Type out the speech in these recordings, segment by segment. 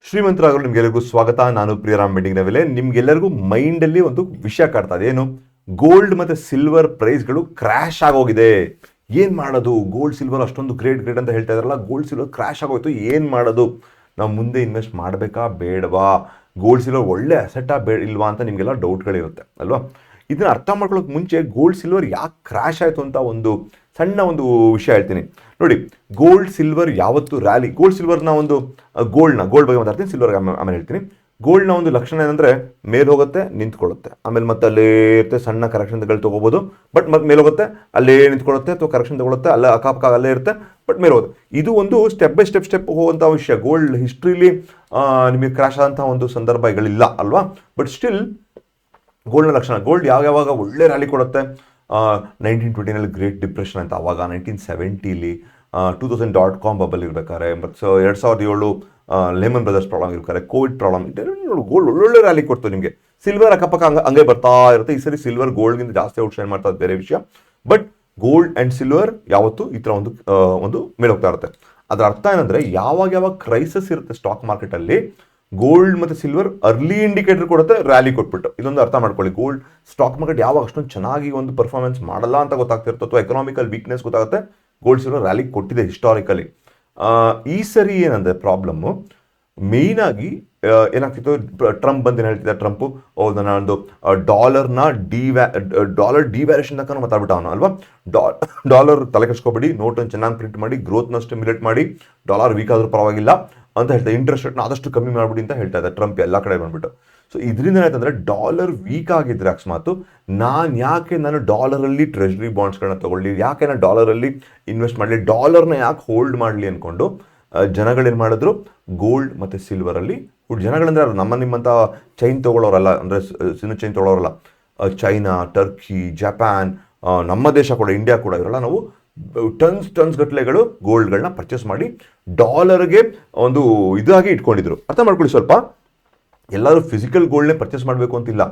ಶ್ರೀಮಂತರಾಗಲು ನಿಮ್ಗೆಲ್ಲರಿಗೂ ಸ್ವಾಗತ. ನಾನು ಪ್ರಿಯರಾಮ್ ಬೆಂಡಿಂಗ್ ನವೆಲೆ. ನಿಮ್ಗೆಲ್ಲರಿಗೂ ಮೈಂಡಲ್ಲಿ ಒಂದು ವಿಷಯ ಕಾಡ್ತಾ ಇದೆ. ಏನು? ಗೋಲ್ಡ್ ಮತ್ತು ಸಿಲ್ವರ್ ಪ್ರೈಸ್ಗಳು ಕ್ರ್ಯಾಶ್ ಆಗೋಗಿದೆ. ಏನು ಮಾಡೋದು? ಗೋಲ್ಡ್ ಸಿಲ್ವರ್ ಅಷ್ಟೊಂದು ಗ್ರೇಟ್ ಅಂತ ಹೇಳ್ತಾ ಇದಾರಲ್ಲ, ಗೋಲ್ಡ್ ಸಿಲ್ವರ್ ಕ್ರ್ಯಾಶ್ ಆಗೋಯ್ತು, ಏನು ಮಾಡೋದು? ನಾವು ಮುಂದೆ ಇನ್ವೆಸ್ಟ್ ಮಾಡಬೇಕಾ ಬೇಡವಾ? ಗೋಲ್ಡ್ ಸಿಲ್ವರ್ ಒಳ್ಳೆ ಅಸೆಟ್ಟಾ ಇಲ್ವಾ ಅಂತ ನಿಮಗೆಲ್ಲ ಡೌಟ್ಗಳಿರುತ್ತೆ ಅಲ್ವಾ? ಇದನ್ನ ಅರ್ಥ ಮಾಡ್ಕೊಳ್ಳೋಕೆ ಮುಂಚೆ ಗೋಲ್ಡ್ ಸಿಲ್ವರ್ ಯಾಕೆ ಕ್ರ್ಯಾಶ್ ಆಯಿತು ಅಂತ ಒಂದು ಸಣ್ಣ ಒಂದು ವಿಷಯ ಹೇಳ್ತೀನಿ ನೋಡಿ. ಗೋಲ್ಡ್ ಸಿಲ್ವರ್ ಯಾವತ್ತು ರ್ಯಾಲಿ, ಗೋಲ್ಡ್ ಸಿಲ್ವರ್ನ ಒಂದು ಗೋಲ್ಡ್ ಬಗ್ಗೆ ಮಾತಾಡ್ತೀನಿ, ಸಿಲ್ವರ್ ಆಮೇಲೆ ಹೇಳ್ತೀನಿ. ಗೋಲ್ಡ್ನ ಒಂದು ಲಕ್ಷಣ ಏನಂದರೆ ಮೇಲೆ ಹೋಗುತ್ತೆ, ನಿಂತ್ಕೊಳ್ಳುತ್ತೆ, ಆಮೇಲೆ ಮತ್ತೆ ಅಲ್ಲೇ ಇರುತ್ತೆ, ಸಣ್ಣ ಕರೆಕ್ಷನ್ಗಳು ತೊಗೋಬೋದು, ಬಟ್ ಮತ್ತೆ ಮೇಲೆ ಹೋಗುತ್ತೆ, ಅಲ್ಲೇ ನಿಂತ್ಕೊಳ್ಳುತ್ತೆ, ಅಥವಾ ಕರೆಕ್ಷನ್ ತೊಗೊಳುತ್ತೆ, ಅಲ್ಲೇ ಅಕ್ಕಪಕ್ಕ ಅಲ್ಲೇ ಇರುತ್ತೆ, ಬಟ್ ಮೇಲೆ ಹೋಗುತ್ತೆ. ಇದು ಒಂದು ಸ್ಟೆಪ್ ಬೈ ಸ್ಟೆಪ್ ಹೋಗುವಂಥ ವಿಷಯ. ಗೋಲ್ಡ್ ಹಿಸ್ಟ್ರಿಲಿ ನಿಮಗೆ ಕ್ರ್ಯಾಶ್ ಆದಂಥ ಒಂದು ಸಂದರ್ಭಗಳಿಲ್ಲ ಅಲ್ವಾ? ಬಟ್ ಸ್ಟಿಲ್ ಗೋಲ್ಡ್ನ ಲಕ್ಷಣ, ಗೋಲ್ಡ್ ಯಾವಾಗ ಒಳ್ಳೆ ರ್ಯಾಲಿ ಕೊಡುತ್ತೆ. 1920ನಲ್ಲಿ ಗ್ರೇಟ್ ಡಿಪ್ರೆಷನ್ ಅಂತ, ಆವಾಗ 1970ಲಿ 2000.com ಬಬಲ್ ಇರ್ಬೇಕಾದ್ರೆ, ಮತ್ತು 2007 ಲೆಮನ್ ಬ್ರದರ್ಸ್ ಪ್ರಾಬ್ಲಮ್ ಇರ್ಬೇಕಾದ್ರೆ, ಕೋವಿಡ್ ಪ್ರಾಬ್ಲಮ್ ನೋಡಿ, ಗೋಲ್ಡ್ ಒಳ್ಳೊಳ್ಳೆ ರ್ಯಾಲಿ ಕೊಡ್ತು ನಿಮಗೆ. ಸಿಲ್ವರ್ ಅಕ್ಕಪಕ್ಕ ಹಂಗೆ ಬರ್ತಾ ಇರುತ್ತೆ. ಈ ಸರಿ ಸಿಲ್ವರ್ ಗೋಲ್ಡ್ಗಿಂತ ಜಾಸ್ತಿ ಔಟ್ಶೈನ್ ಮಾಡ್ತಾ ಇರೋದು ಬೇರೆ ವಿಷಯ. ಬಟ್ ಗೋಲ್ಡ್ ಆ್ಯಂಡ್ ಸಿಲ್ವರ್ ಯಾವತ್ತು ಈ ಥರ ಒಂದು ಮೇಲೆ ಹೋಗ್ತಾ ಇರುತ್ತೆ. ಅದರ ಅರ್ಥ ಏನಂದರೆ, ಯಾವಾಗ ಕ್ರೈಸಿಸ್ ಇರುತ್ತೆ ಸ್ಟಾಕ್ ಮಾರ್ಕೆಟಲ್ಲಿ, ಗೋಲ್ಡ್ ಮತ್ತು ಸಿಲ್ವರ್ ಅರ್ಲಿ ಇಂಡಿಕೇಟರ್ ಕೊಡುತ್ತೆ ರ್ಯಾಲಿ ಕೊಟ್ಬಿಟ್ಟು. ಇದೊಂದು ಅರ್ಥ ಮಾಡ್ಕೊಳ್ಳಿ. ಗೋಲ್ಡ್ ಸ್ಟಾಕ್ ಮಾರ್ಕೆಟ್ ಯಾವಾಗ ಅಷ್ಟೊಂದು ಚೆನ್ನಾಗಿ ಒಂದು ಪರ್ಫಾರ್ಮೆನ್ಸ್ ಮಾಡಲ್ಲ ಅಂತ ಗೊತ್ತಾಗ್ತಿರುತ್ತೆ, ಅಥವಾ ಎಕನಾಮಿಕಲ್ ವೀಕ್ನೆಸ್ ಗೊತ್ತಾಗುತ್ತೆ, ಗೋಲ್ಡ್ ಸಿಲ್ವರ್ ರ್ಯಾಲಿ ಕೊಟ್ಟಿದೆ ಹಿಸ್ಟಾರಿಕಲಿ. ಈ ಸರಿ ಏನಂದರೆ ಪ್ರಾಬ್ಲಮ್ಮು ಮೇಯ್ನಾಗಿ ಏನಾಗ್ತಿತ್ತು, ಟ್ರಂಪ್ ಬಂದೇನು ಹೇಳ್ತಿದ್ದ, ಟ್ರಂಪು ನನ್ನ ಒಂದು ಡಾಲರ್ ಡಿವ್ಯಾಲ್ಯೂಷನ್ ತನಕ ಮಾತಾಡ್ಬಿಟ್ಟ ಅವನು ಅಲ್ವಾ. ಡಾಲರ್ ತಲೆ ಕೆಡಿಸ್ಕೊಬೇಡಿ, ನೋಟನ್ನು ಚೆನ್ನಾಗಿ ಪ್ರಿಂಟ್ ಮಾಡಿ, ಗ್ರೋತ್ನ ಸ್ಟಿಮ್ಯುಲೇಟ್ ಮಾಡಿ, ಡಾಲರ್ ವೀಕ್ ಆದರೂ ಪರವಾಗಿಲ್ಲ ಅಂತ ಹೇಳ್ತಾರೆ, ಇಂಟ್ರೆಸ್ಟ್ ರೇಟ್ನ ಆದಷ್ಟು ಕಮ್ಮಿ ಮಾಡಿಬಿಡಿ ಅಂತ ಹೇಳ್ತಾ ಇದ್ದಾರೆ ಟ್ರಂಪ್ ಎಲ್ಲ ಕಡೆ ಬಂದ್ಬಿಟ್ಟು. ಸೊ ಇದರಿಂದ ಏನಾಯ್ತಂದರೆ, ಡಾಲರ್ ವೀಕ್ ಆಗಿದ್ರೆ ಅಕಸ್ಮಾತು ನಾನು ಡಾಲರಲ್ಲಿ ಟ್ರೆಜರಿ ಬಾಂಡ್ಸ್ಗಳನ್ನ ತೊಗೊಳ್ಳಿ, ಯಾಕೆ ನಾನು ಡಾಲರಲ್ಲಿ ಇನ್ವೆಸ್ಟ್ ಮಾಡಲಿ, ಡಾಲರ್ನ ಯಾಕೆ ಹೋಲ್ಡ್ ಮಾಡಲಿ ಅಂದ್ಕೊಂಡು ಜನಗಳೇನು ಮಾಡಿದ್ರು, ಗೋಲ್ಡ್ ಮತ್ತು ಸಿಲ್ವರಲ್ಲಿ ಜನಗಳಂದರೆ ನಿಮ್ಮಂಥ ಚೈನ್ ತೊಗೊಳ್ಳೋರಲ್ಲ, ಅಂದರೆ ಸಿನ್ನ ಚೈನ್ ತೊಗೊಳ್ಳೋರಲ್ಲ, ಚೈನಾ, ಟರ್ಕಿ, ಜಪಾನ್, ನಮ್ಮ ದೇಶ ಕೂಡ, ಇಂಡಿಯಾ ಕೂಡ, ಇವರೆಲ್ಲ ನಾವು ಟನ್ಸ್ ಗಟ್ಟಲೆಗಳು ಗೋಲ್ಡ್ಗಳನ್ನ ಪರ್ಚೇಸ್ ಮಾಡಿ ಡಾಲರ್ಗೆ ಒಂದು ಇದಾಗಿ ಇಟ್ಕೊಂಡಿದ್ರು. ಅರ್ಥ ಮಾಡ್ಕೊಳ್ಳಿ ಸ್ವಲ್ಪ. ಎಲ್ಲರೂ ಫಿಸಿಕಲ್ ಗೋಲ್ಡ್ನೇ ಪರ್ಚೇಸ್ ಮಾಡಬೇಕು ಅಂತಿಲ್ಲ.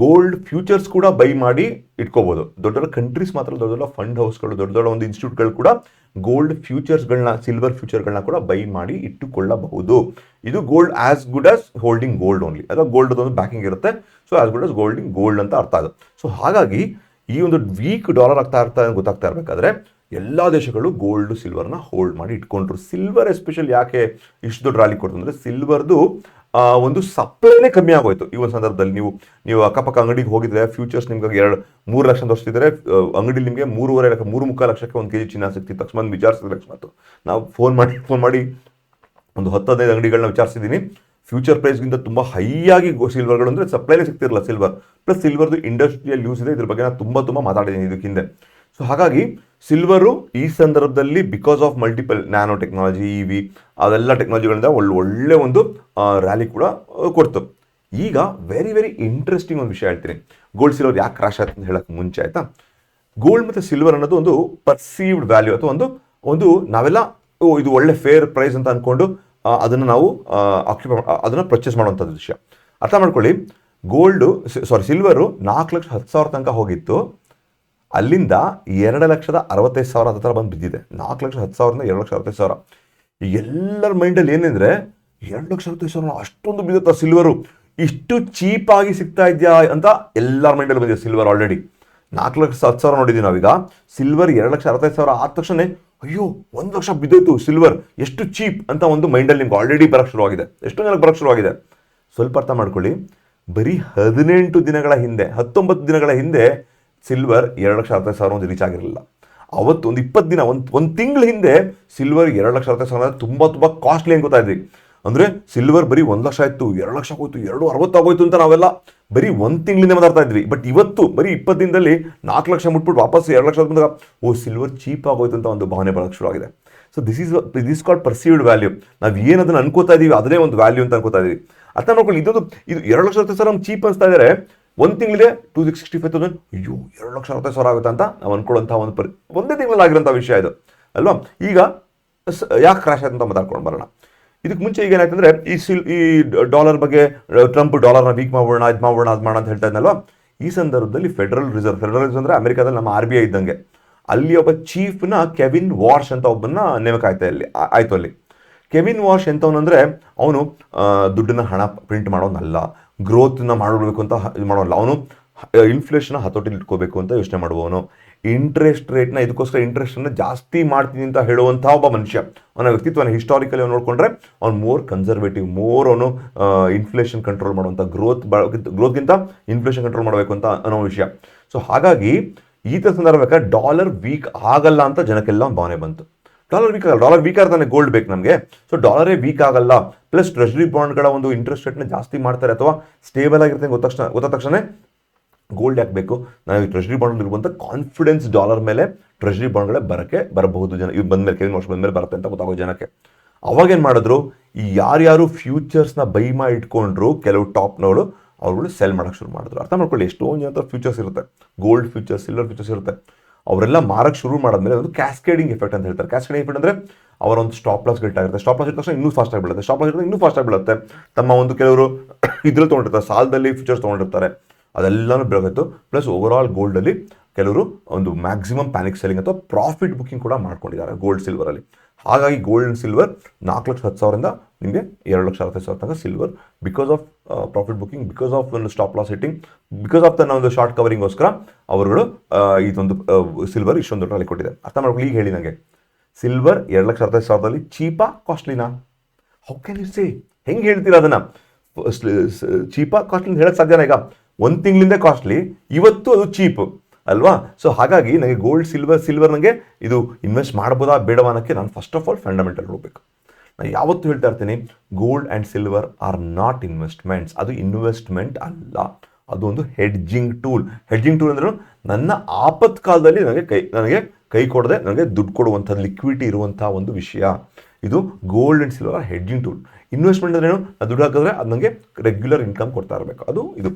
ಗೋಲ್ಡ್ ಫ್ಯೂಚರ್ಸ್ ಕೂಡ ಬೈ ಮಾಡಿ ಇಟ್ಕೋಬೋದು. ದೊಡ್ಡ ದೊಡ್ಡ ಕಂಟ್ರೀಸ್ ಮಾತ್ರ, ದೊಡ್ಡ ದೊಡ್ಡ ಫಂಡ್ ಹೌಸ್ಗಳು, ದೊಡ್ಡ ದೊಡ್ಡ ಒಂದು ಇನ್ಸ್ಟಿಟ್ಯೂಟ್ಗಳು ಕೂಡ ಗೋಲ್ಡ್ ಫ್ಯೂಚರ್ಸ್ಗಳನ್ನ, ಸಿಲ್ವರ್ ಫ್ಯೂಚರ್ಗಳನ್ನ ಕೂಡ ಬೈ ಮಾಡಿ ಇಟ್ಟುಕೊಳ್ಳಬಹುದು. ಇದು gold as good as holding gold only, ಅಥವಾ ಗೋಲ್ಡ್ ಒಂದು ಬ್ಯಾಕಿಂಗ್ ಇರುತ್ತೆ. So as good as holding gold ಅಂತ ಅರ್ಥ ಅದು. ಸೊ ಹಾಗಾಗಿ ಈ ಒಂದು ವೀಕ್ ಡಾಲರ್ ಆಗ್ತಾ ಗೊತ್ತಾಗ್ತಾ ಇರಬೇಕಾದ್ರೆ ಎಲ್ಲ ದೇಶಗಳು ಗೋಲ್ಡ್ ಸಿಲ್ವರ್ನ ಹೋಲ್ಡ್ ಮಾಡಿ ಇಟ್ಕೊಂಡ್ರು. ಸಿಲ್ವರ್ ಎಸ್ಪೆಷಲ್ ಯಾಕೆ ಇಷ್ಟು ದೊಡ್ಡ ರ್ಯಾಲಿ ಕೊಡ್ತು ಅಂದರೆ, ಸಿಲ್ವರ್ದು ಒಂದು ಸಪ್ಲೈನೇ ಕಮ್ಮಿ ಆಗೋಯ್ತು ಈ ಒಂದು ಸಂದರ್ಭದಲ್ಲಿ. ನೀವು ಅಕ್ಕಪಕ್ಕ ಅಂಗಡಿಗೆ ಹೋಗಿದ್ರೆ, ಫ್ಯೂಚರ್ಸ್ ನಿಮ್ಗೆ 2-3 ಲಕ್ಷ ತೋರಿಸ್ತಿದ್ರೆ, ಅಂಗಡಿಲಿ ನಿಮಗೆ 3.5 ಲಕ್ಷಕ್ಕೆ 1 kg ಚಿನ್ನ ಸಿಗ್ತಿತ್ತು. ತಕ್ಷಣ ವಿಚಾರಿಸಿದ್ರೆ ಅಕಸ್ಮಾತ್ ನಾವು ಫೋನ್ ಮಾಡಿ ಒಂದು 10-15 ಅಂಗಡಿಗಳನ್ನ ವಿಚಾರಿಸಿದ್ದೀನಿ. ಫ್ಯೂಚರ್ ಪ್ರೈಸ್ಗಿಂತ ತುಂಬ ಹೈಯಾಗಿ ಸಿಲ್ವರ್ಗಳು ಅಂದರೆ ಸಪ್ಲೈನೇ ಸಿಗ್ತಿರಲ್ಲ ಸಿಲ್ವರ್. ಪ್ಲಸ್ ಸಿಲ್ವರ್ದು ಇಂಡಸ್ಟ್ರಿಯಲ್ ಯೂಸ್ ಇದೆ, ಇದ್ರ ಬಗ್ಗೆ ನಾನು ತುಂಬ ಮಾತಾಡಿದ್ದೀನಿ ಇದಕ್ಕೆ ಹಿಂದೆ. ಸೊ ಹಾಗಾಗಿ ಸಿಲ್ವರು ಈ ಸಂದರ್ಭದಲ್ಲಿ because of multiple nano technology, EV, ಅದೆಲ್ಲ ಟೆಕ್ನಾಲಜಿಗಳಿಂದ ಒಳ್ಳೆ ಒಂದು ರ್ಯಾಲಿ ಕೂಡ ಕೊಡ್ತು. ಈಗ ವೆರಿ ಇಂಟ್ರೆಸ್ಟಿಂಗ್ ಒಂದು ವಿಷಯ ಹೇಳ್ತೀನಿ. ಗೋಲ್ಡ್ ಸಿಲ್ವರ್ ಯಾಕೆ ಕ್ರಾಶ್ ಆಯ್ತು ಅಂತ ಹೇಳೋಕ್ಕೆ ಮುಂಚೆ, ಆಯಿತಾ? ಗೋಲ್ಡ್ ಮತ್ತು ಸಿಲ್ವರ್ ಅನ್ನೋದು ಒಂದು ಪರ್ಸೀವ್ಡ್ ವ್ಯಾಲ್ಯೂ, ಅಥವಾ ಒಂದು ನಾವೆಲ್ಲ ಇದು ಒಳ್ಳೆ ಫೇರ್ ಪ್ರೈಸ್ ಅಂತ ಅಂದ್ಕೊಂಡು ಅದನ್ನು ನಾವು ಅದನ್ನು ಪರ್ಚೇಸ್ ಮಾಡುವಂಥದ್ದು ವಿಷಯ. ಅರ್ಥ ಮಾಡ್ಕೊಳ್ಳಿ. ಸಿಲ್ವರು 4,10,000 ತನಕ ಹೋಗಿತ್ತು. ಅಲ್ಲಿಂದ 2,65,000 ಹತ್ರ ಬಂದು ಬಿದ್ದಿದೆ. 4,10,000 2,65,000. ಈಗ ಎಲ್ಲರ ಮೈಂಡಲ್ಲಿ ಏನಂದರೆ, 2,65,000 ಅಷ್ಟೊಂದು ಬಿದ್ದುತ್ತಾ ಸಿಲ್ವರು, ಇಷ್ಟು ಚೀಪಾಗಿ ಸಿಗ್ತಾ ಇದೆಯಾ ಅಂತ ಎಲ್ಲರ ಮೈಂಡಲ್ಲಿ ಬಂದಿದೆ. ಸಿಲ್ವರ್ ಆಲ್ರೆಡಿ 4,10,000 ನೋಡಿದ್ದೀವಿ ನಾವೀಗ. ಸಿಲ್ವರ್ 2,65,000 ಆದ ತಕ್ಷಣ ಅಯ್ಯೋ 1 ಲಕ್ಷ ಬಿದ್ದೋಯ್ತು ಸಿಲ್ವರ್, ಎಷ್ಟು ಚೀಪ್ ಅಂತ ಒಂದು ಮೈಂಡಲ್ಲಿ ನಿಮ್ಗೆ ಆಲ್ರೆಡಿ ಬರೋಕ್ಕೆ ಶುರುವಾಗಿದೆ. ಎಷ್ಟೋ ಜನಕ್ಕೆ ಬರೋಕ್ಕೆ ಶುರುವಾಗಿದೆ. ಸ್ವಲ್ಪ ಅರ್ಥ ಮಾಡ್ಕೊಳ್ಳಿ. ಬರೀ 18 ದಿನಗಳ ಹಿಂದೆ, 19 ದಿನಗಳ ಹಿಂದೆ ಸಿಲ್ವರ್ 2,65,000 ಒಂದು ರೀಚ್ ಆಗಿರಲಿಲ್ಲ. ಅವತ್ತು ಒಂದು 20 ದಿನ, ಒಂದು ತಿಂಗಳ ಹಿಂದೆ ಸಿಲ್ವರ್ 2,65,000 ತುಂಬ ಕಾಸ್ಟ್ಲಿ ಅಂತ ಗೊತ್ತಾಯಿದ್ವಿ. ಅಂದರೆ ಸಿಲ್ವರ್ ಬರೀ 1 ಲಕ್ಷ ಇತ್ತು, 2 ಲಕ್ಷ ಆಗೋಯ್ತು, 2,60,000 ಆಗೋಯ್ತು ಅಂತ ನಾವೆಲ್ಲ ಬರೀ ಒಂದು ತಿಂಗಳಿಂದ ಮಾತಾಡ್ತಾ ಇದ್ವಿ. ಬಟ್ ಇವತ್ತು ಬರೀ 20 ದಿನದಲ್ಲಿ 4 ಲಕ್ಷ ಮುಟ್ಬಿಟ್ಟು ವಾಪಸ್ 2 ಲಕ್ಷ ಬಂದಾಗ ಸಿಲ್ವರ್ ಚೀಪ್ ಆಗೋಯ್ತು ಅಂತ ಒಂದು ಭಾವನೆ ಬರೋಕ್ಕೆ ಶುರುವಾಗಿದೆ. So this is called perceived value. ನಾವು ಏನದನ್ನು ಅನ್ಕೋತಾ ಇದ್ದೀವಿ ಅದನ್ನೇ ಒಂದು ವ್ಯಾಲ್ಯೂ ಅಂತ ಅನ್ಕೋತಾ ಇದ್ದೀವಿ. ಅರ್ಥ ಮಾಡ್ಕೊಳ್ಳಿ. ಇದು 2,60,000 ನಮ್ಗೆ ಚೀಪ್ ಅನಿಸ್ತಾ ಇದ್ದಾರೆ. ಒಂದು ತಿಂಗಳಿಗೆ 2,65,000, ಅಯ್ಯೋ 2,60,000 ಆಗುತ್ತೆ ಅಂತ ನಾವು ಅನ್ಕೊಳ್ಳೋಂಥ ಒಂದೇ ತಿಂಗಳಲ್ಲಿ ಆಗಿರೋಂಥ ವಿಷಯ ಇದು ಅಲ್ವಾ. ಈಗ ಯಾಕೆ ಕ್ರಾಶ್ ಆಯ್ತು ಅಂತ ಮಾತಾಡ್ಕೊಂಡು ಬರೋಣ. ಇದಕ್ಕೆ ಮುಂಚೆ ಈಗ ಏನಾಯ್ತಂದರೆ, ಈ ಡಾಲರ್ ಬಗ್ಗೆ ಟ್ರಂಪ್ ಡಾಲರ್ನ ವೀಕ್ ಮಾಡೋಣ, ಅದು ಮಾಡೋಣ ಅಂತ ಹೇಳ್ತಾ ಇದ್ನಲ್ವ. ಈ ಸಂದರ್ಭದಲ್ಲಿ ಫೆಡರಲ್ ರಿಸರ್ವ್ ಅಂದರೆ ಅಮೆರಿಕಾದಲ್ಲಿ ನಮ್ಮ RBI ಇದ್ದಂಗೆ, ಅಲ್ಲಿ ಒಬ್ಬ ಚೀಫ್ನ ಕೆವಿನ್ ವಾರ್ಶ್ ಅಂತ ಒಬ್ಬನ ನೇಮಕ ಆಯ್ತು ಅಲ್ಲಿ. ಕೆವಿನ್ ವಾಶ್ ಎಂತವನಂದರೆ ಅವನು ದುಡ್ಡನ್ನ ಹಣ ಪ್ರಿಂಟ್ ಮಾಡೋನಲ್ಲ, ಗ್ರೋತ್ನ ಮಾಡಬೇಕು ಅಂತ ಇದು ಮಾಡೋಲ್ಲ. ಅವನು ಇನ್ಫ್ಲೇಷನ್ ಹತೋಟಿಲಿ ಇಟ್ಕೋಬೇಕು ಅಂತ ಯೋಚನೆ ಮಾಡುವವನು. ಇಂಟ್ರೆಸ್ಟ್ ರೇಟ್ನ ಇದಕ್ಕೋಸ್ಕರ ಇಂಟ್ರೆಸ್ಟನ್ನು ಜಾಸ್ತಿ ಮಾಡ್ತೀನಿ ಅಂತ ಹೇಳುವಂಥ ಒಬ್ಬ ಮನುಷ್ಯ. ಅವನ ವ್ಯಕ್ತಿತ್ವನ ಹಿಸ್ಟಾರಿಕಲಿ ಅವ್ನು ನೋಡಿಕೊಂಡ್ರೆ ಅವ್ನು ಮೋರ್ ಕನ್ಸರ್ವೇಟಿವ್, ಮೋರ್ ಅವನು ಇನ್ಫ್ಲೇಷನ್ ಕಂಟ್ರೋಲ್ ಮಾಡುವಂಥ ಗ್ರೋತ್ಗಿಂತ ಇನ್ಫ್ಲೇಷನ್ ಕಂಟ್ರೋಲ್ ಮಾಡಬೇಕು ಅಂತ ಅನ್ನೋ ವಿಷಯ. ಸೊ ಹಾಗಾಗಿ ಈ ಥರ ಸಂದರ್ಭ ಬೇಕಾದ್ರೆ ಡಾಲರ್ ವೀಕ್ ಆಗಲ್ಲ ಅಂತ ಜನಕ್ಕೆಲ್ಲ ಒಂದು ಭಾವನೆ ಬಂತು. ಡಾಲರ್ ವೀಕ್ ಆಗ್ತಾನೆ, ಗೋಲ್ಡ್ ಬೇಕು ನಮಗೆ. ಸೊ ಡಾಲರೇ ವೀಕ್ ಆಗಲ್ಲ, ಪ್ಲಸ್ ಟ್ರೆಜರಿ ಬಾಂಡ್ಗಳ ಒಂದು ಇಂಟ್ರೆಸ್ಟ್ ರೇಟ್ನ ಜಾಸ್ತಿ ಮಾಡ್ತಾರೆ ಅಥವಾ ಸ್ಟೇಬಲ್ ಆಗಿರುತ್ತೆ ಗೊತ್ತಾದ ತಕ್ಷಣ ಗೋಲ್ಡ್ ಯಾಕೆ ಬೇಕು, ನನಗೆ ಟ್ರೆಜರಿ ಬಾಂಡ್ ಇರುವಂಥ ಕಾನ್ಫಿಡೆನ್ಸ್ ಡಾಲರ್ ಮೇಲೆ ಟ್ರೆಜರಿ ಬಾಂಡ್ಗಳೇ ಬರಬಹುದು ಜನ, ಇದು ಬಂದಮೇಲೆ ಕೆವಿನ್ ವಾಶ್ ಬಂದಮೇಲೆ ಬರುತ್ತೆ ಅಂತ ಗೊತ್ತಾಗೋ ಜನಕ್ಕೆ. ಅವಾಗೇನು ಮಾಡಿದ್ರು, ಈ ಯಾರ್ಯಾರು ಫ್ಯೂಚರ್ಸ್ನ ಬೈ ಮಾಡಿ ಇಟ್ಕೊಂಡ್ರು ಕೆಲವು ಟಾಪ್ನವರು ಅವ್ರುಗಳು ಸೆಲ್ ಮಾಡೋಕ್ಕೆ ಶುರು ಮಾಡಿದ್ರು. ಅರ್ಥ ಮಾಡ್ಕೊಳ್ಳಿ, ಎಷ್ಟೊಂದು ಜನ ಫ್ಯೂಚರ್ಸ್ ಇರುತ್ತೆ, ಗೋಲ್ಡ್ ಫ್ಯೂಚರ್ಸ್, ಸಿಲ್ವರ್ ಫ್ಯೂಚರ್ಸ್ ಇರುತ್ತೆ. ಅವರೆಲ್ಲ ಮಾರಕ್ಕೆ ಶುರು ಮಾಡಿದ್ಮೇಲೆ ಒಂದು ಕ್ಯಾಸ್ಕೇಡಿಂಗ್ ಎಫೆಕ್ಟ್ ಅಂತ ಹೇಳ್ತಾರೆ. ಕ್ಯಾಸ್ಕೇಡಿಂಗ್ ಎಫೆಕ್ಟ್ ಅಂದರೆ ಅವರ ಒಂದು ಸ್ಟಾಪ್ ಲಾಸ್ ಗಿಲ್ಟಾಗಿರುತ್ತೆ. ಸ್ಟಾಪ್ ಲಾಸ್ ಇಟ್ಟ ತಕ್ಷಣ ಇನ್ನೂ ಫಾಸ್ಟಾಗಿ ಬೀಳುತ್ತೆ, ಸ್ಟಾಪ್ ಲಾಸ್ ಇಟ್ಟರೆ ಇನ್ನೂ ಫಾಸ್ಟಾಗಿ ಬೀಳುತ್ತೆ. ತಮ್ಮ ಒಂದು ಕೆಲವರು ಇದ್ರಲ್ಲಿ ತೊಗೊಂಡಿರ್ತಾರೆ, ಸಾಲದಲ್ಲಿ ಫ್ಯೂಚರ್ಸ್ ತೊಗೊಂಡಿರ್ತಾರೆ, ಅದೆಲ್ಲನೂ ಬೆಳಗೋಯ್ತು. ಪ್ಲಸ್ ಓವರಾಲ್ ಗೋಲ್ಡಲ್ಲಿ ಕೆಲವರು ಒಂದು ಮ್ಯಾಕ್ಸಿಮಮ್ ಪ್ಯಾನಿಕ್ ಸೆಲ್ಲಿಂಗ್ ಅಥವಾ ಪ್ರಾಫಿಟ್ ಬುಕ್ಕಿಂಗ್ ಕೂಡ ಮಾಡ್ಕೊಂಡಿದ್ದಾರೆ ಗೋಲ್ಡ್ ಸಿಲ್ವರಲ್ಲಿ. ಹಾಗಾಗಿ ಗೋಲ್ಡ್ ಆ್ಯಂಡ್ ಸಿಲ್ವರ್ 4,10,000ರಿಂದ ನಿಮಗೆ 2,65,000 ತನಕ silver, because of profit booking, because of ಒಂದು stop loss hitting, because of the ಒಂದು ಶಾರ್ಟ್ ಕವರಿಂಗೋಸ್ಕರ ಅವರುಗಳು ಇದೊಂದು ಸಿಲ್ವರ್ ಇಷ್ಟೊಂದು ದೊಡ್ಡ ಕೊಟ್ಟಿದೆ. ಅರ್ಥ ಮಾಡ್ಕೊಳ್ಳಿ. ಈಗ ಹೇಳಿ ನನಗೆ, ಸಿಲ್ವರ್ 2,65,000ದಲ್ಲಿ ಚೀಪಾ ಕಾಸ್ಟ್ಲಿನಾ? How can you say? ಹೆಂಗೆ ಹೇಳ್ತೀರಾ ಅದನ್ನು? ಚೀಪಾ ಕಾಸ್ಟ್ಲಿ ಅಂತ ಹೇಳಕ್ಕೆ ಸಾಧ್ಯನಾ? ಈಗ ಒಂದು ತಿಂಗಳಿಂದ ಕಾಸ್ಟ್ಲಿ, ಇವತ್ತು ಅದು ಚೀಪ್ ಅಲ್ವಾ? ಸೊ ಹಾಗಾಗಿ ನನಗೆ ಗೋಲ್ಡ್ ಸಿಲ್ವರ್ ನನಗೆ ಇದು ಇನ್ವೆಸ್ಟ್ ಮಾಡ್ಬೋದಾ ಬೇಡವಾ ಅನ್ನೋಕ್ಕೆ ನಾನು ಫಸ್ಟ್ ಆಫ್ ಆಲ್ ಫಂಡಮೆಂಟಲ್ ಹೋಗಬೇಕು. ನಾನು ಯಾವತ್ತೂ ಹೇಳ್ತಾ ಇರ್ತೀನಿ, gold and silver or not investments. ಅದು ಇನ್ವೆಸ್ಟ್ಮೆಂಟ್ ಅಲ್ಲ, ಅದು ಒಂದು ಹೆಡ್ಜಿಂಗ್ ಟೂಲ್. ಹೆಡ್ಜಿಂಗ್ ಟೂಲ್ ಅಂದ್ರೆ ನನ್ನ ಆಪತ್ಕಾಲದಲ್ಲಿ ನನಗೆ ಕೈ ಕೊಡದೆ ನನಗೆ ದುಡ್ಡು ಕೊಡುವಂಥದ್ದು, ಲಿಕ್ವಿಡಿಟಿ ಇರುವಂಥ ಒಂದು ವಿಷಯ. ಇದು gold and silver hedging tool. Investment ಅಂದ್ರೇನು? ನಾನು ದುಡ್ಡು ಹಾಕಿದ್ರೆ ಅದು ನನಗೆ ರೆಗ್ಯುಲರ್ ಇನ್ಕಮ್ ಕೊಡ್ತಾ ಇರಬೇಕು. ಅದು ಇದು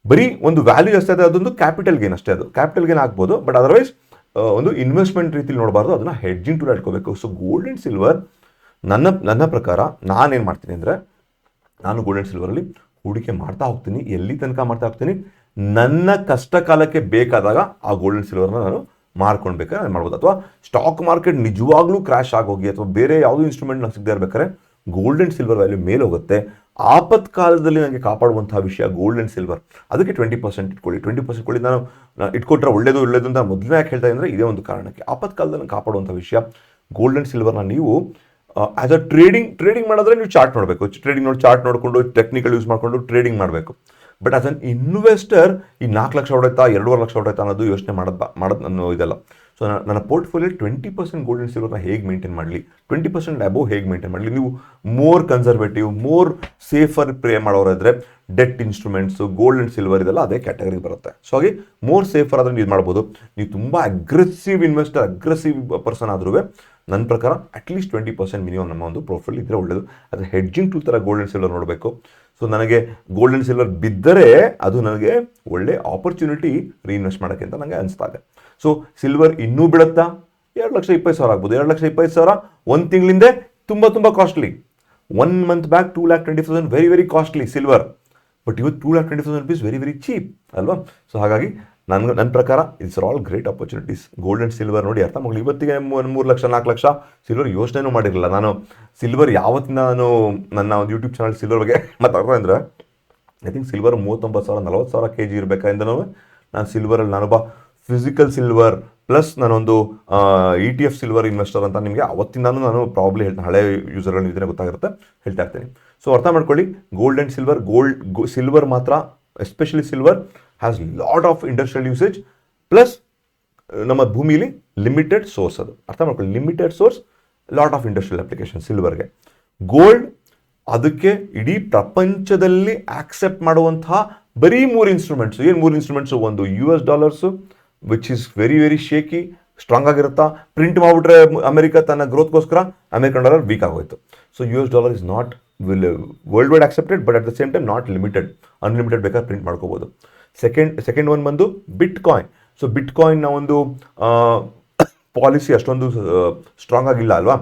ಬರೀ ಒಂದು ವ್ಯಾಲ್ಯೂ ಜಾಸ್ತಿ ಆದರೆ ಅದೊಂದು ಕ್ಯಾಪಿಟಲ್ ಗೇನ್ ಅಷ್ಟೇ. ಅದು ಕ್ಯಾಪಿಟಲ್ ಗೇನ್ ಆಗ್ಬೋದು, ಬಟ್ ಅದರ್ವೈಸ್ ಒಂದು ಇನ್ವೆಸ್ಟ್ಮೆಂಟ್ ರೀತಿಲಿ ನೋಡಬಾರ್ದು, ಅದನ್ನು ಹೆಡ್ಜಿಂಗ್ ಟೂಲ್ ಇಟ್ಕೋಬೇಕು. ಸೊ ಗೋಲ್ಡ್ ಆ್ಯಂಡ್ ಸಿಲ್ವರ್ ನನ್ನ ಪ್ರಕಾರ ನಾನೇನು ಮಾಡ್ತೀನಿ ಅಂದರೆ, ನಾನು ಗೋಲ್ಡ್ ಆ್ಯಂಡ್ ಸಿಲ್ವರಲ್ಲಿ ಹೂಡಿಕೆ ಮಾಡ್ತಾ ಹೋಗ್ತೀನಿ. ಎಲ್ಲಿ ತನಕ ಮಾಡ್ತಾ ಹೋಗ್ತೀನಿ, ನನ್ನ ಕಷ್ಟ ಕಾಲಕ್ಕೆ ಬೇಕಾದಾಗ ಆ ಗೋಲ್ಡ್ ಆ್ಯಂಡ್ ಸಿಲ್ವರ್ನ ನಾನು ಮಾರ್ಕೊಳ್ಬೇಕಾದ್ರೆ ನಾನು ಮಾಡ್ಬೋದು. ಅಥವಾ ಸ್ಟಾಕ್ ಮಾರ್ಕೆಟ್ ನಿಜವಾಗ್ಲೂ ಕ್ರ್ಯಾಶ್ ಆಗೋಗಿ ಅಥವಾ ಬೇರೆ ಯಾವುದೋ ಇನ್ಸ್ಟ್ರೂಮೆಂಟ್ ನಂಗೆ ಸಿಗದೆ ಇರಬೇಕಾದ್ರೆ ಗೋಲ್ಡ್ ಆ್ಯಂಡ್ ಸಿಲ್ವರ್ ವ್ಯಾಲ್ಯೂ ಮೇಲೆ ಹೋಗುತ್ತೆ. ಆಪತ್ಕಾಲದಲ್ಲಿ ನನಗೆ ಕಾಪಾಡುವಂತಹ ವಿಷಯ ಗೋಲ್ಡ್ ಆ್ಯಂಡ್ ಸಿಲ್ವರ್. ಅದಕ್ಕೆ 20% ಇಟ್ಕೊಳ್ಳಿ. 20% ಇಟ್ಕೊಳ್ಳಿ. ನಾನು ಇಟ್ಕೊಟ್ರೆ ಒಳ್ಳೇದು ಅಂತ ಮೊದಲನೇ ಯಾಕೆ ಹೇಳ್ತಾ ಇದ್ದರೆ ಇದೇ ಒಂದು ಕಾರಣಕ್ಕೆ. ಆಪತ್ಕಾಲದಲ್ಲಿ ಕಾಪಾಡುವಂಥ ವಿಷಯ ಗೋಲ್ಡ್ ಆ್ಯಂಡ್ ಸಿಲ್ವರ್ನ ನೀವು ಆ್ಯಸ್ ಅ ಟ್ರೇಡಿಂಗ್ ಮಾಡಿದ್ರೆ ನೀವು ಚಾರ್ಟ್ ನೋಡಬೇಕು. ಚಾರ್ಟ್ ನೋಡಿಕೊಂಡು ಟೆಕ್ನಿಕಲ್ ಯೂಸ್ ಮಾಡಿಕೊಂಡು ಟ್ರೇಡಿಂಗ್ ಮಾಡಬೇಕು. ಬಟ್ ಆಸ್ ಅನ್ ಇನ್ವೆಸ್ಟರ್ ಈ 4 ಲಕ್ಷ ಹೊಡೆಯುತ್ತಾ 2.5 ಲಕ್ಷ ಹೊಡೆಯುತ್ತಾ ಅನ್ನೋದು ಯೋಚನೆ ಮಾಡೋದು ನಾನು ಇದೆಲ್ಲ. ಸೊ ನನ್ನ ಪೋರ್ಟ್ಫೋಲಿಯೋ 20% ಗೋಲ್ಡ್ ಆ್ಯಂಡ್ ಸಿಲ್ವರ್ನ ಹೇಗೆ ಮೇಂಟೈನ್ ಮಾಡಲಿ, 20% ಅಬೋವ್ ಹೇಗೆ ಮೇಂಟೈನ್ ಮಾಡಲಿ. ನೀವು ಮೋರ್ ಕನ್ಸರ್ವೇಟಿವ್, ಮೋರ್ ಸೇಫರ್ ಪ್ರೇ ಮಾಡೋರಾದರೆ debt instruments, gold and silver ಇದೆಲ್ಲ ಅದೇ ಕ್ಯಾಟಗರಿಗೆ ಬರುತ್ತೆ. ಸೊ ಹಾಗೆ ಮೋರ್ ಸೇಫರ್ ಆದರೆ ಇದು ಮಾಡ್ಬೋದು. ನೀವು ತುಂಬ ಅಗ್ರೆಸಿವ್ ಇನ್ವೆಸ್ಟರ್, ಅಗ್ರೆಸಿವ್ ಪರ್ಸನ್ ಆದ್ರೂ ನನ್ನ ಪ್ರಕಾರ ಅಟ್ಲೀಸ್ಟ್ 20% ಮಿನಿಮಮ್ ನಮ್ಮ ಒಂದು ಪ್ರೊಫೈಲ್ ಇದ್ದರೆ ಒಳ್ಳೆಯದು. ಅದು ಹೆಡ್ಜಿಂಗ್ ಟೂಲ್ ಥರ ಗೋಲ್ಡ್ ಆ್ಯಂಡ್ ಸಿಲ್ವರ್ ನೋಡಬೇಕು. ಸೊ ನನಗೆ ಗೋಲ್ಡ್ ಆ್ಯಂಡ್ ಸಿಲ್ವರ್ ಬಿದ್ದರೆ ಅದು ನನಗೆ ಒಳ್ಳೆ ಆಪರ್ಚುನಿಟಿ ರೀಇನ್ವೆಸ್ಟ್ ಮಾಡೋಕ್ಕೆ ಅಂತ ನನಗೆ ಅನಿಸ್ತಾ ಇದೆ. ಸೊ ಸಿಲ್ವರ್ ಇನ್ನೂ ಬೀಳುತ್ತಾ? 2,20,000 ಆಗ್ಬೋದು. 2,20,000 ಒಂದು ತಿಂಗಳಿಂದ ತುಂಬ costly. 1 month back 2,20,000 very costly silver. But ಇವತ್ತು 2,20,000 rupees ವೆರಿ ಚೀಪ್ ಅಲ್ವಾ? ಸೊ ಹಾಗಾಗಿ ನನ್ನ ಪ್ರಕಾರ it's all great opportunities. Gold and silver ನೋಡಿ ಅರ್ಥ ಮಾಡಲಿ. ಇವತ್ತಿಗೆ 3 ಲಕ್ಷ 4 ಲಕ್ಷ ಸಿಲ್ವರ್ ಯೋಚನೆನೂ ಮಾಡಿರಲಿಲ್ಲ ನಾನು. ಸಿಲ್ವರ್ ಯಾವತ್ತಿಂದ ನಾನು ನನ್ನ ಒಂದು ಯೂಟ್ಯೂಬ್ ಚಾನಲ್ ಸಿಲ್ವರ್ ಬಗ್ಗೆ ಮಾತಾಡ್ತಾ ಅಂದರೆ ಐ ಥಿಂಕ್ ಸಿಲ್ವರ್ 39,000 40,000 kg ಇರಬೇಕಾದ್ರೂ ನಾನು ಸಿಲ್ವರಲ್ಲಿ ನಾನೊಬ್ಬ ಫಿಸಿಕಲ್ ಸಿಲ್ವರ್ ಪ್ಲಸ್ ನಾನೊಂದು ETF ಸಿಲ್ವರ್ ಇನ್ವೆಸ್ಟರ್ ಅಂತ ನಿಮಗೆ ಅವತ್ತಿಂದಾನು ನಾನು ಪ್ರಾಬ್ಲಿ ಹಳೆ ಯೂಸರ್ಗಳು ಇದನ್ನೇ ಗೊತ್ತಾಗಿರುತ್ತೆ ಹೇಳ್ತಾ ಇರ್ತೀನಿ. ಸೊ ಅರ್ಥ ಮಾಡ್ಕೊಳ್ಳಿ, ಗೋಲ್ಡ್ ಆ್ಯಂಡ್ ಸಿಲ್ವರ್, ಸಿಲ್ವರ್ ಮಾತ್ರ especially silver has lot of industrial usage plus ನಮ್ಮ ಭೂಮಿಲಿ ಲಿಮಿಟೆಡ್ ಸೋರ್ಸ್. ಅದು ಅರ್ಥ ಮಾಡ್ಕೊಳ್ಳಿ, limited source, lot of industrial application ಸಿಲ್ವರ್ಗೆ. ಗೋಲ್ಡ್ ಅದಕ್ಕೆ ಇಡೀ ಪ್ರಪಂಚದಲ್ಲಿ ಆಕ್ಸೆಪ್ಟ್ ಮಾಡುವಂತಹ ಬರೀ 3 ಇನ್ಸ್ಟ್ರೂಮೆಂಟ್ಸು. ಏನು 3 ಇನ್ಸ್ಟ್ರೂಮೆಂಟ್ಸು? ಒಂದು US dollars which is very shaky, strong ಆಗಿರುತ್ತಾ. ಪ್ರಿಂಟ್ ಮಾಡಿಬಿಟ್ರೆ ಅಮೆರಿಕ ತನ್ನ ಗ್ರೋತ್ಗೋಸ್ಕರ ಅಮೆರಿಕನ್ ಡಾಲರ್ ವೀಕ್ ಆಗೋಯ್ತು. So US dollar is not world wide accepted, but at the same time not limited, unlimited ಬೇಕಾದ್ರೆ ಪ್ರಿಂಟ್ ಮಾಡ್ಕೋಬೋದು. Second one ಬಂದು ಬಿಟ್ coin. So ಬಿಟ್ ಕಾಯಿನ್ನ ಒಂದು policy ಅಷ್ಟೊಂದು ಸ್ಟ್ರಾಂಗ್ ಆಗಿಲ್ಲ ಅಲ್ವಾ?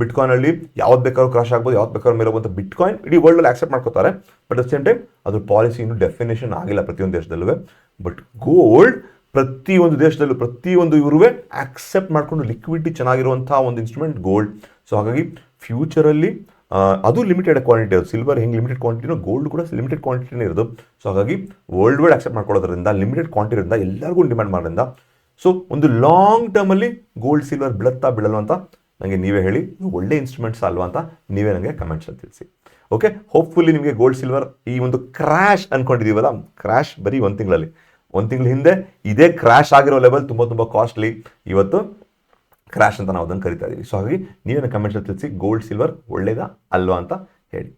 ಬಿಟ್ ಕಾಯಿನಲ್ಲಿ ಯಾವ್ದು ಬೇಕಾದ್ರೂ ಕ್ರಾಶ್ ಆಗ್ಬೋದು, ಯಾವ್ದು ಬೇಕಾದ್ರೂ ಮೇಲೆ ಹೋಗುವಂಥ ಬಿಟ್ ಕಾಯಿನ್ ಇಡೀ ವರ್ಲ್ಡಲ್ಲಿ ಆಕ್ಸೆಪ್ಟ್ ಮಾಡ್ಕೋತಾರೆ. But at the same time ಅದ್ರ ಪಾಲಿಸಿ ಇನ್ನೂ ಡೆಫಿನೇಷನ್ ಆಗಿಲ್ಲ ಪ್ರತಿಯೊಂದು ದೇಶದಲ್ಲೂ. ಬಟ್ ಗೋಲ್ಡ್ ಪ್ರತಿಯೊಂದು ದೇಶದಲ್ಲೂ ಪ್ರತಿಯೊಂದು ಇವ್ರುವೆ ಆಕ್ಸೆಪ್ಟ್ ಮಾಡಿಕೊಂಡು ಲಿಕ್ವಿಡಿಟಿ ಚೆನ್ನಾಗಿರುವಂಥ ಒಂದು ಇನ್ಸ್ಟ್ರೂಮೆಂಟ್ ಗೋಲ್ಡ್. ಸೊ ಹಾಗಾಗಿ ಫ್ಯೂಚರಲ್ಲಿ ಅದು ಲಿಮಿಟೆಡ್ ಕ್ವಾಂಟಿಟಿ ಇರೋದು. ಸಿಲ್ವರ್ ಹೆಂಗೆ ಲಿಮಿಟೆಡ್ ಕ್ವಾಂಟಿಟಿನೋ ಗೋಲ್ಡ್ ಕೂಡ ಲಿಮಿಟೆಡ್ ಕ್ವಾಂಟಿಟಿನೇ ಇರೋದು. ಸೊ ಹಾಗಾಗಿ ವರ್ಲ್ಡ್ ವೈಡ್ ಆಕ್ಸೆಪ್ಟ್ ಮಾಡ್ಕೊಳ್ಳೋದ್ರಿಂದ ಲಿಮಿಟೆಡ್ ಕ್ವಾಂಟಿಟಿಯಿಂದ ಎಲ್ಲರಿಗೂ ಡಿಮ್ಯಾಂಡ್ ಮಾಡೋದ್ರಿಂದ ಸೊ ಒಂದು ಲಾಂಗ್ ಟರ್ಮಲ್ಲಿ ಗೋಲ್ಡ್ ಸಿಲ್ವರ್ ಬೀಳಲ್ವ ಅಂತ ನನಗೆ ನೀವೇ ಹೇಳಿ. ಒಳ್ಳೆ ಇನ್ಸ್ಟ್ರೂಮೆಂಟ್ಸ್ ಅಲ್ವಾ ಅಂತ ನೀವೇ ನನಗೆ ಕಮೆಂಟ್ಸಲ್ಲಿ ತಿಳಿಸಿ. ಓಕೆ, ಹೋಪ್ಫುಲ್ಲಿ ನಿಮಗೆ ಗೋಲ್ಡ್ ಸಿಲ್ವರ್ ಈ ಒಂದು ಕ್ರ್ಯಾಶ್ ಅಂದ್ಕೊಂಡಿದ್ದೀವಲ್ಲ, ಕ್ರ್ಯಾಶ್ ಬರೀ ಒಂದು ತಿಂಗಳ ಹಿಂದೆ ಇದೇ ಕ್ರ್ಯಾಶ್ ಆಗಿರೋ ಲೆವೆಲ್ ತುಂಬ ಕಾಸ್ಟ್ಲಿ, ಇವತ್ತು ಕ್ರ್ಯಾಶ್ ಅಂತ ನಾವು ಅದನ್ನು ಕರಿತಾ ಇದ್ದೀವಿ. ಸೊ ಹಾಗಾಗಿ ನೀವೇನು ಕಮೆಂಟ್ಸಲ್ಲಿ ತಿಳಿಸಿ ಗೋಲ್ಡ್ ಸಿಲ್ವರ್ ಒಳ್ಳೇದಾ ಅಲ್ವಾ ಅಂತ ಹೇಳಿ.